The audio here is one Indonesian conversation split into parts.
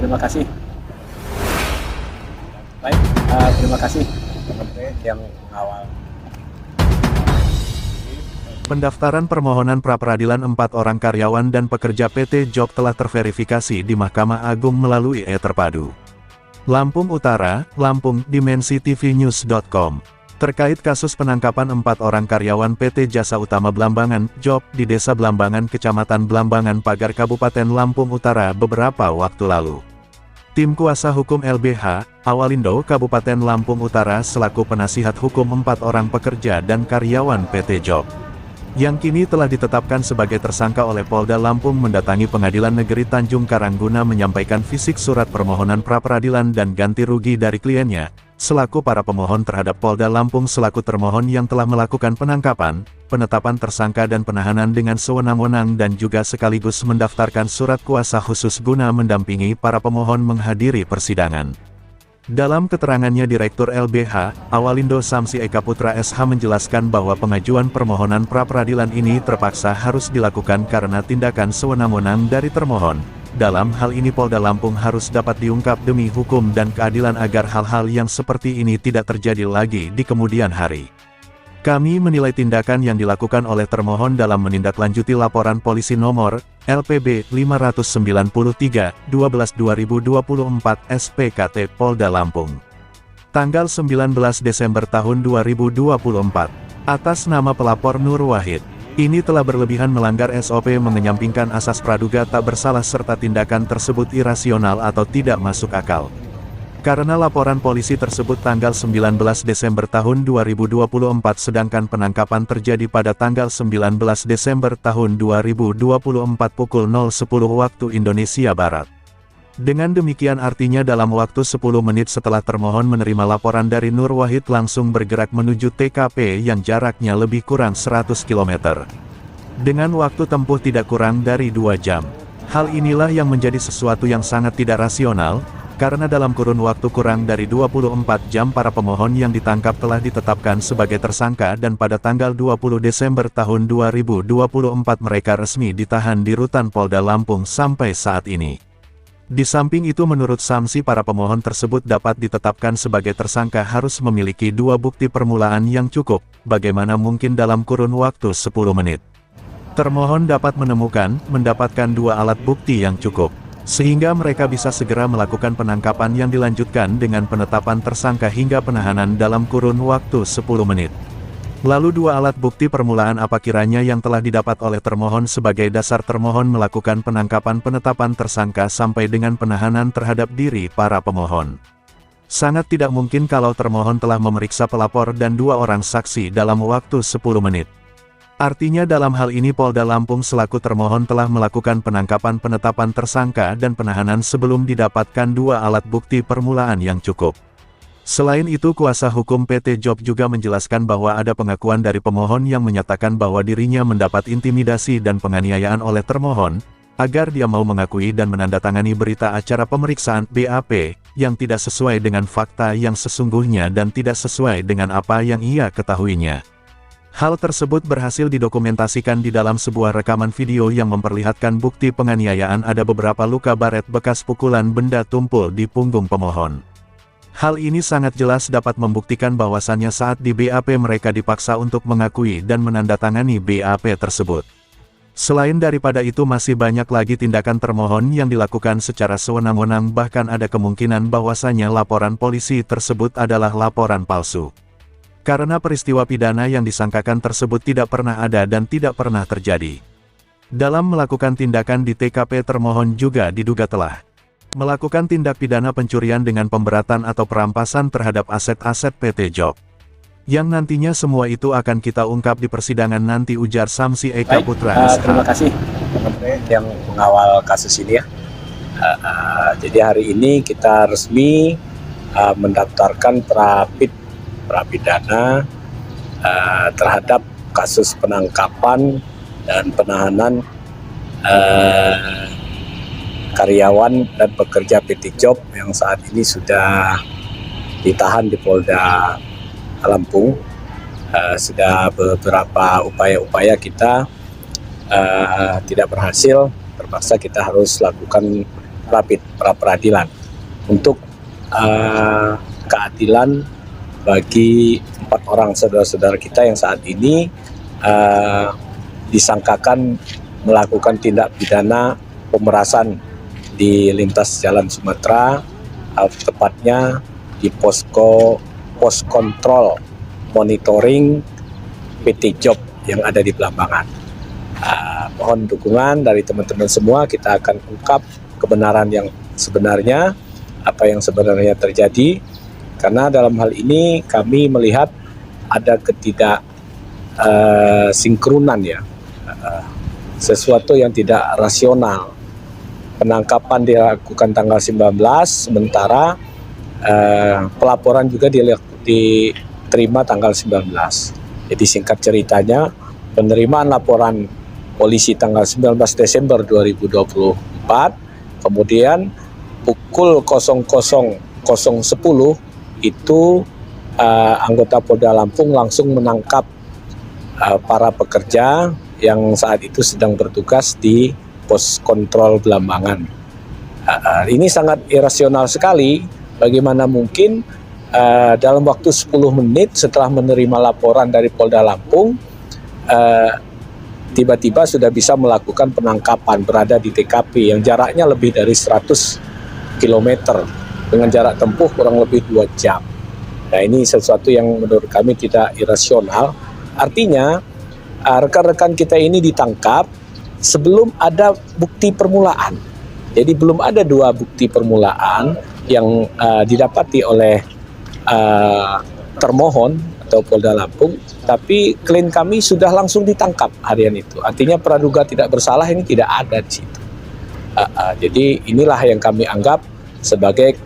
terima kasih. Baik, terima kasih teman-teman yang mengawal. Pendaftaran permohonan pra-peradilan 4 orang karyawan dan pekerja PT Job telah terverifikasi di Mahkamah Agung melalui e-Terpadu. Lampung Utara, Lampung, dimensitv-news.com. Terkait kasus penangkapan 4 orang karyawan PT Jasa Utama Blambangan, Job, di Desa Blambangan, Kecamatan Blambangan, Pagar, Kabupaten Lampung Utara beberapa waktu lalu. Tim kuasa hukum LBH, Awalindo, Kabupaten Lampung Utara selaku penasihat hukum 4 orang pekerja dan karyawan PT Job, yang kini telah ditetapkan sebagai tersangka oleh Polda Lampung mendatangi Pengadilan Negeri Tanjung Karang guna menyampaikan fisik surat permohonan pra-peradilan dan ganti rugi dari kliennya, selaku para pemohon terhadap Polda Lampung selaku termohon yang telah melakukan penangkapan, penetapan tersangka dan penahanan dengan sewenang-wenang dan juga sekaligus mendaftarkan surat kuasa khusus guna mendampingi para pemohon menghadiri persidangan. Dalam keterangannya Direktur LBH, Awalindo Samsi Eka Putra SH menjelaskan bahwa pengajuan permohonan pra-peradilan ini terpaksa harus dilakukan karena tindakan sewenang-wenang dari termohon. Dalam hal ini Polda Lampung harus dapat diungkap demi hukum dan keadilan agar hal-hal yang seperti ini tidak terjadi lagi di kemudian hari. Kami menilai tindakan yang dilakukan oleh termohon dalam menindaklanjuti laporan polisi nomor LPB 593, 12/2024 SPKT Polda Lampung. Tanggal 19 Desember tahun 2024. Atas nama pelapor Nur Wahid. Ini telah berlebihan melanggar SOP mengenyampingkan asas praduga tak bersalah serta tindakan tersebut irasional atau tidak masuk akal. Karena laporan polisi tersebut tanggal 19 Desember tahun 2024 sedangkan penangkapan terjadi pada tanggal 19 Desember tahun 2024 pukul 0.10 waktu Indonesia Barat. Dengan demikian artinya dalam waktu 10 menit setelah termohon menerima laporan dari Nur Wahid langsung bergerak menuju TKP yang jaraknya lebih kurang 100 km. Dengan waktu tempuh tidak kurang dari 2 jam. Hal inilah yang menjadi sesuatu yang sangat tidak rasional, karena dalam kurun waktu kurang dari 24 jam para pemohon yang ditangkap telah ditetapkan sebagai tersangka dan pada tanggal 20 Desember tahun 2024 mereka resmi ditahan di Rutan Polda Lampung sampai saat ini. Di samping itu menurut Samsi para pemohon tersebut dapat ditetapkan sebagai tersangka harus memiliki 2 bukti permulaan yang cukup, bagaimana mungkin dalam kurun waktu 10 menit. Termohon dapat mendapatkan 2 alat bukti yang cukup, sehingga mereka bisa segera melakukan penangkapan yang dilanjutkan dengan penetapan tersangka hingga penahanan dalam kurun waktu 10 menit. Lalu 2 alat bukti permulaan apa kiranya yang telah didapat oleh termohon sebagai dasar termohon melakukan penangkapan penetapan tersangka sampai dengan penahanan terhadap diri para pemohon. Sangat tidak mungkin kalau termohon telah memeriksa pelapor dan 2 orang saksi dalam waktu 10 menit. Artinya dalam hal ini Polda Lampung selaku termohon telah melakukan penangkapan penetapan tersangka dan penahanan sebelum didapatkan 2 alat bukti permulaan yang cukup. Selain itu kuasa hukum PT Job juga menjelaskan bahwa ada pengakuan dari pemohon yang menyatakan bahwa dirinya mendapat intimidasi dan penganiayaan oleh termohon, agar dia mau mengakui dan menandatangani berita acara pemeriksaan BAP, yang tidak sesuai dengan fakta yang sesungguhnya dan tidak sesuai dengan apa yang ia ketahuinya. Hal tersebut berhasil didokumentasikan di dalam sebuah rekaman video yang memperlihatkan bukti penganiayaan ada beberapa luka baret bekas pukulan benda tumpul di punggung pemohon. Hal ini sangat jelas dapat membuktikan bahwasannya saat di BAP mereka dipaksa untuk mengakui dan menandatangani BAP tersebut. Selain daripada itu masih banyak lagi tindakan termohon yang dilakukan secara sewenang-wenang bahkan ada kemungkinan bahwasannya laporan polisi tersebut adalah laporan palsu. Karena peristiwa pidana yang disangkakan tersebut tidak pernah ada dan tidak pernah terjadi. Dalam melakukan tindakan di TKP termohon juga diduga telah melakukan tindak pidana pencurian dengan pemberatan atau perampasan terhadap aset-aset PT Job. Yang nantinya semua itu akan kita ungkap di persidangan nanti ujar Samsi Eka Putra SH. Terima kasih teman-teman yang mengawal kasus ini ya. Jadi hari ini kita resmi mendaftarkan pra-pidana terhadap kasus penangkapan dan penahanan karyawan dan pekerja PT Job yang saat ini sudah ditahan di Polda Lampung. Sudah beberapa upaya-upaya kita tidak berhasil, terpaksa kita harus lakukan pra peradilan untuk keadilan bagi 4 orang saudara-saudara kita yang saat ini disangkakan melakukan tindak pidana pemerasan di lintas jalan Sumatera, tepatnya di pos kontrol monitoring PT Job yang ada di Belambangan. Mohon dukungan dari teman-teman semua, kita akan ungkap kebenaran yang sebenarnya, apa yang sebenarnya terjadi, karena dalam hal ini kami melihat ada sinkronan ya, sesuatu yang tidak rasional. Penangkapan dilakukan tanggal 19, sementara pelaporan juga diterima tanggal 19. Jadi singkat ceritanya, penerimaan laporan polisi tanggal 19 Desember 2024, kemudian pukul 00.10 itu anggota Polda Lampung langsung menangkap para pekerja yang saat itu sedang bertugas di pos kontrol Belambangan. Ini sangat irasional sekali. Bagaimana mungkin dalam waktu 10 menit setelah menerima laporan dari Polda Lampung, tiba-tiba sudah bisa melakukan penangkapan berada di TKP yang jaraknya lebih dari 100 km dengan jarak tempuh kurang lebih 2 jam. Nah, ini sesuatu yang menurut kami tidak irasional. Artinya rekan-rekan kita ini ditangkap sebelum ada bukti permulaan. Jadi belum ada 2 bukti permulaan yang didapati oleh termohon atau Polda Lampung, tapi klien kami sudah langsung ditangkap harian itu. Artinya praduga tidak bersalah ini tidak ada di situ. Jadi inilah yang kami anggap sebagai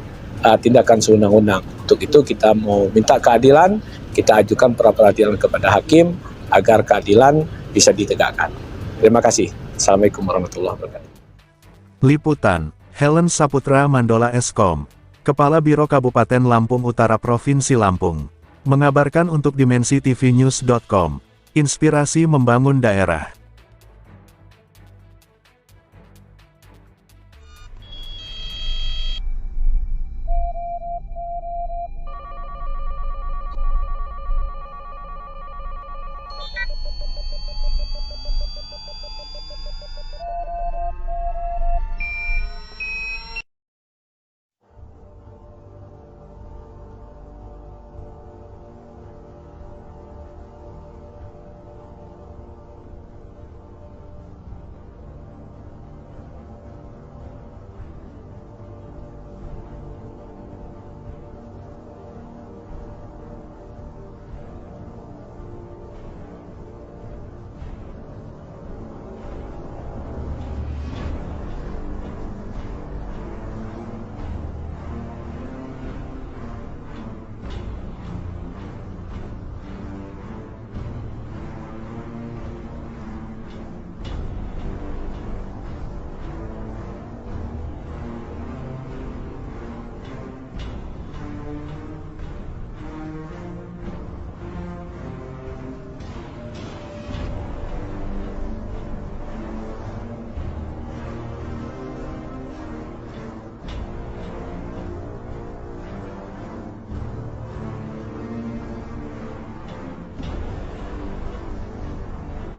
tindakan sewenang-wenang. Untuk itu kita mau minta keadilan, kita ajukan pra peradilan kepada hakim agar keadilan bisa ditegakkan. Terima kasih. Assalamualaikum warahmatullahi wabarakatuh. Liputan, Helen Saputra Mandola Eskom, Kepala Biro Kabupaten Lampung Utara Provinsi Lampung, mengabarkan untuk dimensitv.news.com, inspirasi membangun daerah.